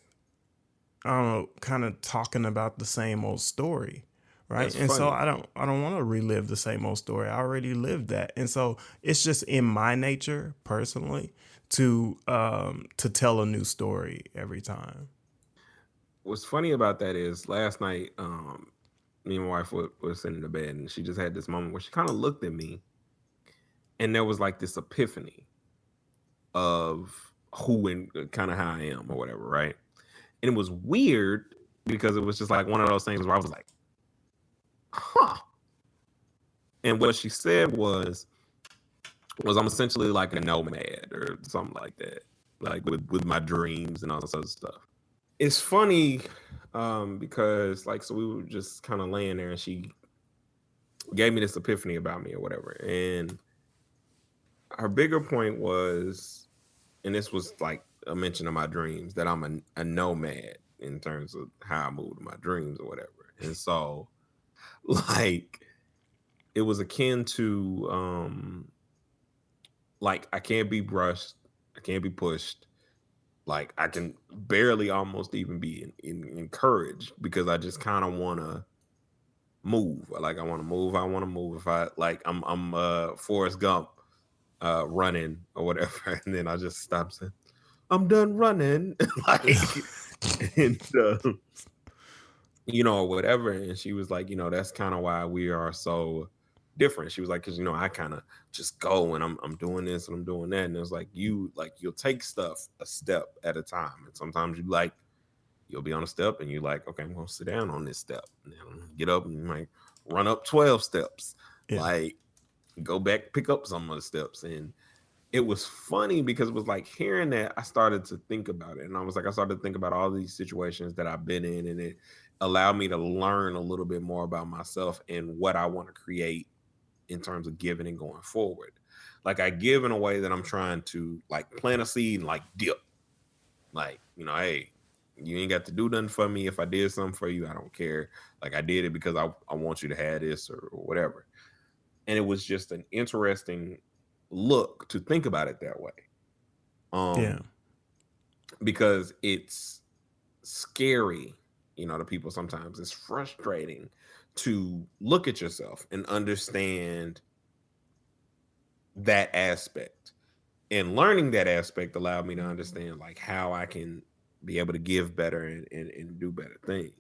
I don't know, kind of talking about the same old story, right? That's And so funny. I don't want to relive the same old story. I already lived that. And so it's just in my nature personally to tell a new story every time. What's funny about that is last night, me and my wife was sitting in the bed and she just had this moment where she kind of looked at me and there was like this epiphany of who and kind of how I am or whatever, right? And it was weird because it was just like one of those things where I was like, huh. And what she said was I'm essentially like a nomad or something like that, like with my dreams and all this other stuff. It's funny because like so we were just kind of laying there and she gave me this epiphany about me or whatever. And her bigger point was, and this was like a mention of my dreams, that I'm a nomad in terms of how I move to my dreams or whatever. And so like it was akin to like I can't be brushed, I can't be pushed. Like I can barely almost even be encouraged because I just kind of want to move. Like I want to move. I want to move. If I like, I'm Forrest Gump, running or whatever, and then I just stop saying, "I'm done running," like, and or whatever. And she was like, that's kind of why we are so different. She was like, because I kind of just go and I'm doing this and I'm doing that, and it was like you'll take stuff a step at a time, and sometimes you'll be on a step and you're like, okay, I'm gonna sit down on this step, and then get up and you might run up 12 steps, Yeah. like go back, pick up some of the steps. And it was funny because it was like hearing that, I started to think about it. And I started to think about all these situations that I've been in, and it allowed me to learn a little bit more about myself and what I want to create in terms of giving and going forward. Like I give in a way that I'm trying to like plant a seed and like dip. Like, hey, you ain't got to do nothing for me. If I did something for you, I don't care. Like I did it because I want you to have this or whatever. And it was just an interesting look to think about it that way. Yeah. Because it's scary, to people sometimes. It's frustrating to look at yourself and understand that aspect. And learning that aspect allowed me to understand like how I can be able to give better and do better things.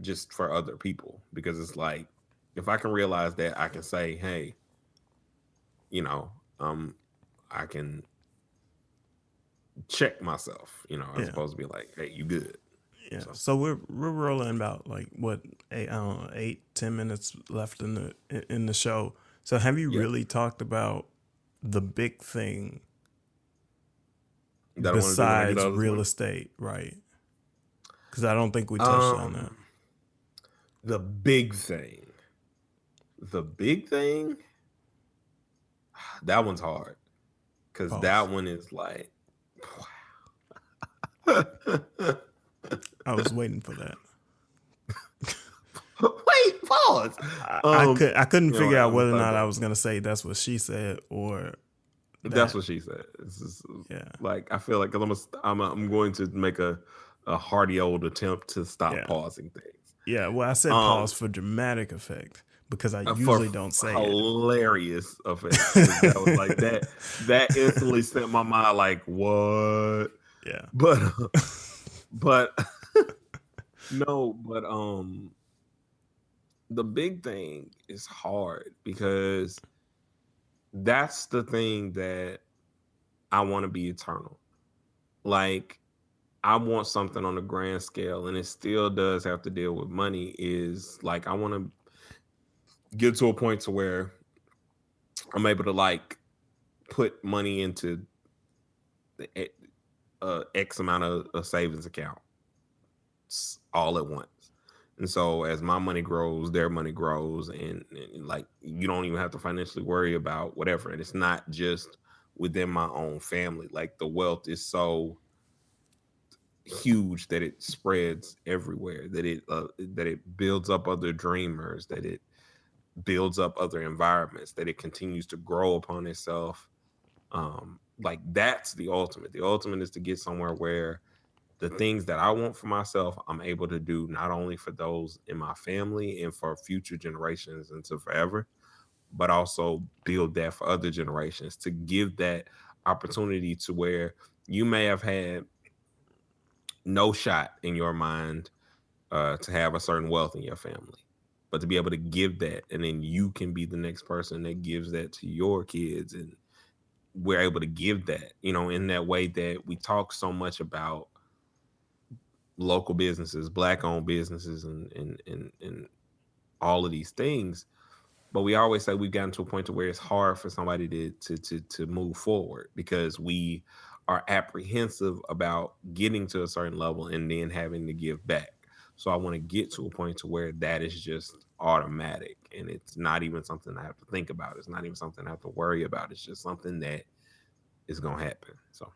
Just for other people. Because it's like if I can realize that, I can say, hey, you know, um, I can check myself, as Yeah. opposed to be like, hey, you good. Yeah. So So we're rolling about like what, 8, 10 minutes left in the show. So have you yeah, really talked about the big thing that I want to do when I get besides out of this real money. estate, right? Because I don't think we touched on that. Um, the big thing, the big thing, that one's hard because Pause. that one is like, I was waiting for that. wait, pause. I couldn't figure out I'm gonna whether or start not I back. was gonna say that's what she said or That's that. what she said. It's just, Yeah. like I feel like 'cause I'm going to make a hearty old attempt to stop Yeah. pausing things. Yeah. Well, I said Um, pause for dramatic effect because I for usually don't say it. hilarious effect because that was like that instantly sent my mind like what, Yeah. but but no, but the big thing is hard because that's the thing that I want to be eternal. Like I want something on a grand scale, and it still does have to deal with money. Is like I want to get to a point to where I'm able to like put money into the X amount of a savings account all at once. And so as my money grows, their money grows, and like you don't even have to financially worry about whatever. And it's not just within my own family. Like the wealth is so huge that it spreads everywhere, that it builds up other dreamers, that it builds up other environments, that it continues to grow upon itself. Like that's the ultimate. The ultimate is to get somewhere where the things that I want for myself, I'm able to do not only for those in my family and for future generations into forever, but also build that for other generations to give that opportunity to where you may have had no shot in your mind to have a certain wealth in your family, but to be able to give that, and then you can be the next person that gives that to your kids, and we're able to give that, in that way that we talk so much about local businesses, black owned businesses, and all of these things. But we always say we've gotten to a point to where it's hard for somebody to move forward because we are apprehensive about getting to a certain level and then having to give back. So I want to get to a point to where that is just automatic and it's not even something I have to think about. It's not even something I have to worry about. It's just something that is going to happen. So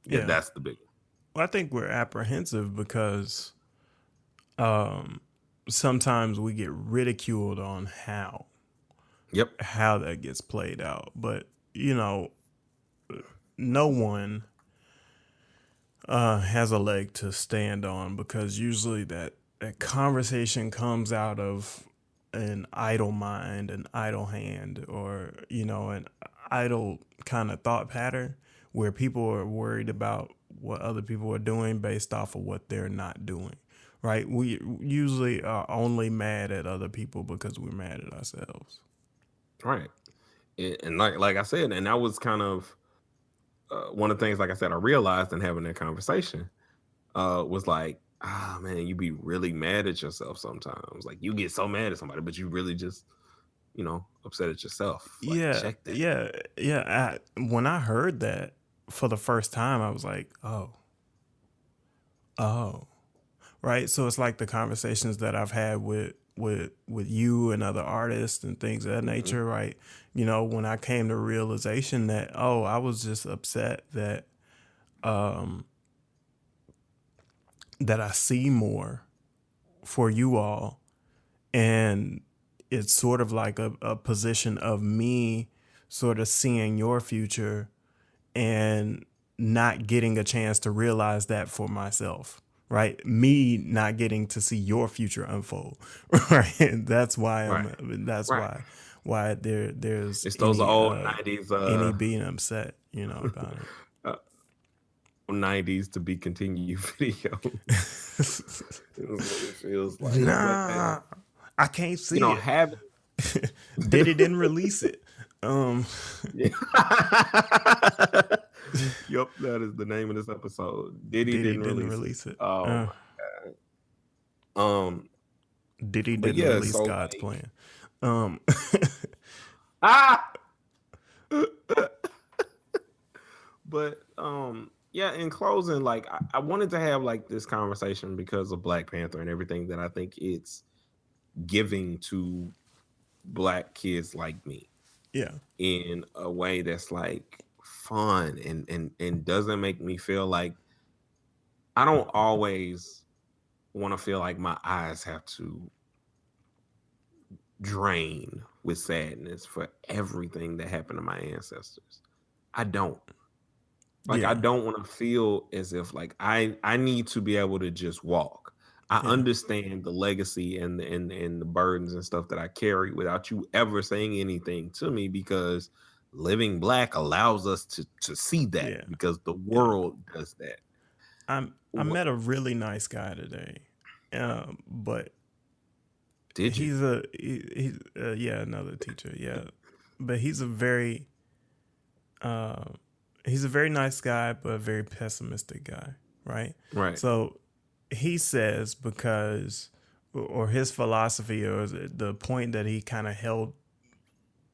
yeah, Yeah. that's the big one. Well, I think we're apprehensive because sometimes we get ridiculed on Yep. that gets played out. But, you know, no one has a leg to stand on because usually that conversation comes out of an idle mind, an idle hand, or, you know, an idle kind of thought pattern where people are worried about what other people are doing based off of what they're not doing. Right? We usually are only mad at other people because we're mad at ourselves. Right. And like I said, and that was kind of one of the things, like I said, I realized in having that conversation was like, man, you be really mad at yourself sometimes. Like you get so mad at somebody, but you really just, upset at yourself. Like Yeah, check that. yeah, yeah. When I heard that for the first time, I was like, oh, right. So it's like the conversations that I've had with you and other artists and things of that Mhm. nature, right? You know, when I came to realization that, I was just upset that I see more for you all, and it's sort of like a position of me sort of seeing your future and not getting a chance to realize that for myself, right? Me not getting to see your future unfold, right? That's why Right. that's Right. why there's It's those old 90s any being upset, you know, about uh 90s to be continued videos. Is what it feels it. like. But Nah, I can't see it. having Diddy didn't release it. Um, Yeah. Yep, that is the name of this episode. Diddy Diddy didn't didn't release it. release it. Oh my. Diddy But didn't yeah, release so God's like plan. Um, ah but yeah, in closing, like I wanted to have like this conversation because of Black Panther and everything that I think it's giving to Black kids like me yeah, in a way that's like fun and doesn't make me feel like I don't always want to feel like my eyes have to drain with sadness for everything that happened to my ancestors. I don't. Like I yeah, don't want to feel as if like I need to be able to just walk. I yeah, understand the legacy and the burdens and stuff that I carry without you ever saying anything to me because living Black allows us to see that yeah, because the yeah. world does that. I What met a really nice guy today, but did you? he's yeah, another teacher, yeah, but uh he's a very nice guy, but a very pessimistic guy, right? Right. So he says because or his philosophy or the point that he kind of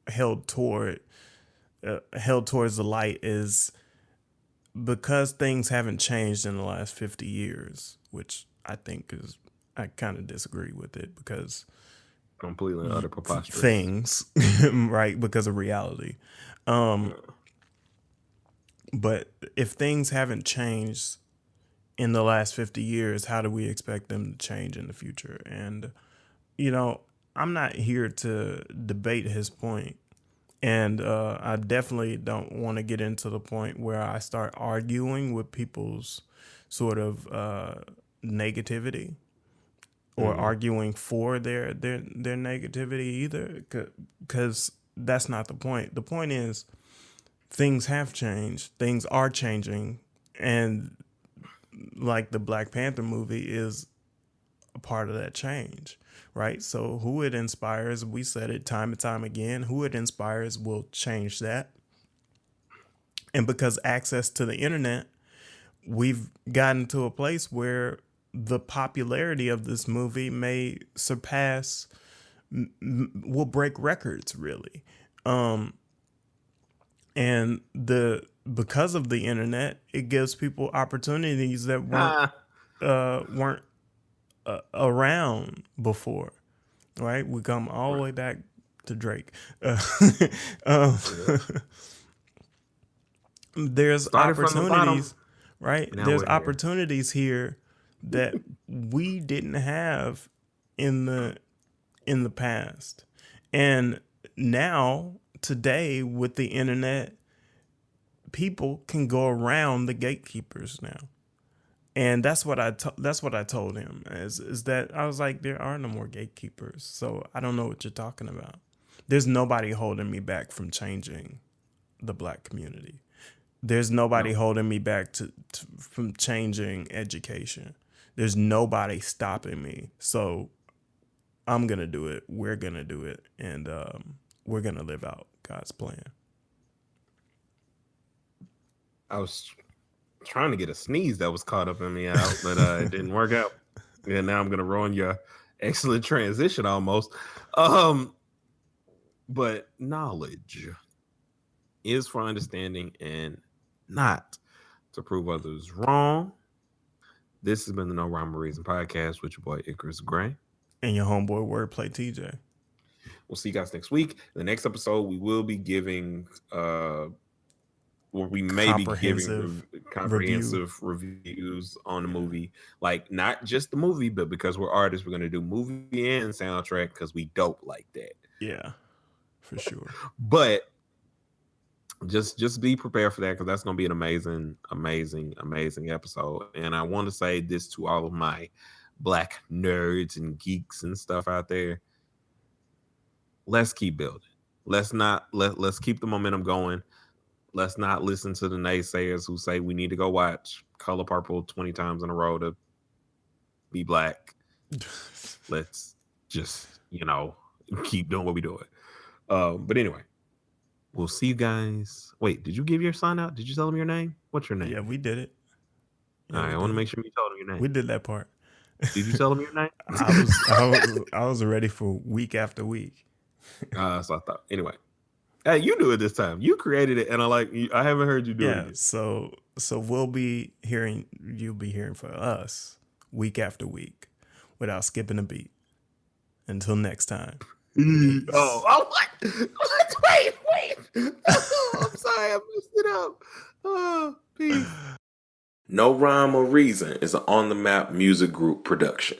held toward held towards the light is because things haven't changed in the last 50 years, which I think is, I kind of disagree with it because Completely and utter preposterous. things, right, because of reality. Um, Uh, but if things haven't changed in the last 50 years, how do we expect them to change in the future? And, you know, I'm not here to debate his point. And I definitely don't want to get into the point where I start arguing with people's sort of negativity or mhm. arguing for their negativity either, because that's not the point. The point is things have changed, things are changing, and like the Black Panther movie is a part of that change, right? So who it inspires, we said it time and time again, who it inspires will change that. And because access to the internet, we've gotten to a place where the popularity of this movie may surpass, will break records, really. And because of the internet, it gives people opportunities that weren't around before, right? We come all the way back to Drake. Um, there's Started from the bottom. opportunities, right? Now There's we're here. opportunities here that we didn't have in the past. And now, today, with the internet, people can go around the gatekeepers now. And that's what I told him is that I was like, there are no more gatekeepers. So I don't know what you're talking about. There's nobody holding me back from changing the Black community. There's nobody holding me back from changing education. There's nobody stopping me. So I'm going to do it. We're going to do it. And we're going to live out God's plan. I was trying to get a sneeze that was caught up in me out, but it didn't work out. And now I'm going to ruin your excellent transition almost. But knowledge is for understanding and not to prove others wrong. This has been the No Rhyme or Reason podcast with your boy Icarus Gray. And your homeboy Wordplay T.J. We'll see you guys next week. In the next episode, we will be giving we may be giving comprehensive reviews on the movie. Like, not just the movie, but because we're artists, we're going to do movie and soundtrack because we dope like that. Yeah, for sure. But just be prepared for that, because that's going to be an amazing episode. And I want to say this to all of my Black nerds and geeks and stuff out there. Let's keep building. Let's keep the momentum going. Let's not listen to the naysayers who say we need to go watch Color Purple 20 times in a row to be Black. Let's just, keep doing what we're doing. But anyway, we'll see you guys. Wait, did you give your sign out? Did you tell them your name? What's your name? Yeah, we did it. All right, I want to make sure you told them your name. We did that part. Did you tell them your name? I was ready for week after week. So I thought. Anyway. Hey, you do it this time. You created it, and I haven't heard you do it yet. So you'll be hearing from us week after week without skipping a beat. Until next time. Oh, what? Wait. I'm sorry, I messed it up. Oh, peace. No Rhyme or Reason is an On the Map music group production.